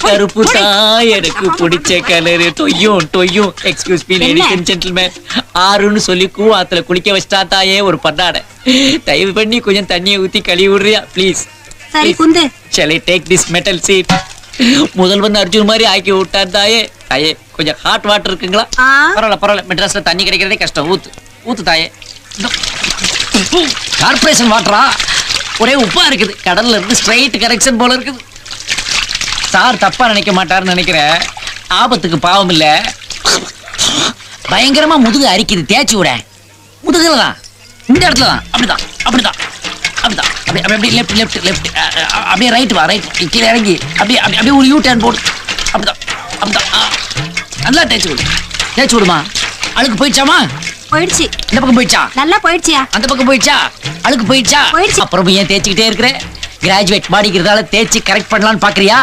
கருப்பு தான் எனக்கு பிடிச்ச கலரு. டொய்யும் டொய்யும். Excuse me ladies and gentlemen. ஆறுன்னு சொல்லி கூவாத்துல குளிக்க வச்சிட்டா தாயே ஒரு பண்ணாட. தயவு பண்ணி கொஞ்சம் தண்ணியை ஊத்தி கழுவி விடுறியா ப்ளீஸ்? சரி குந்து. Shall I take this metal seat? முதல் வந்து அர்ஜுன் மாதிரி ஆக்கி விட்டார் தாயே. தாயே கொஞ்சம் ஹாட் வாட்டர் இருக்குங்களா? பரவாயில்ல மெட்ராஸ்ல தண்ணி கிடைக்கிறதே கஷ்டம். ஊத்து தாயே. கார்பரேஷன் வாட்டரா? ஒரே உப்பா இருக்குது. கடல்ல இருந்து ஸ்ட்ரைட் கரெக்ஷன் போல இருக்குது. சார் தப்பா நினைக்க மாட்டாருன்னு நினைக்கிறேன். ஆபத்துக்கு பாவம் இல்ல. பயங்கரமா முதுகு அரிக்குது. தேய்ச்சி விட முதுகுல தான், இந்த இடத்துல தான். அப்படிதான் அப்படிதான் அப்படிதான். அப்படியே லெஃப்ட் லெஃப்ட் லெஃப்ட். அப்படியே ரைட் வா. ரைட் கீழே இறங்கி அப்படியே அப்படியே ஒரு யூ டர்ன் போடு. அப்படிதான் அப்படிதான். நல்லா தேய்ச்சி விடு. தேய்ச்சி விடுமா. அழுக்கு போயிடுச்சாமா? போயிடுச்சு. இந்த பக்கம் போயிடுச்சா? நல்லா போயிடுச்சியா? அந்த பக்கம் போயிடுச்சா? அழுக்கு போயிடுச்சா? போயிடுச்சு. அப்புறம் ஏன் தேய்ச்சிக்கிட்டே இருக்கிற? கிராஜுவேட் மாடிக்கிறதால தேய்ச்சி கரெக்ட் பண்ணலாம்னு பாக்குறியா?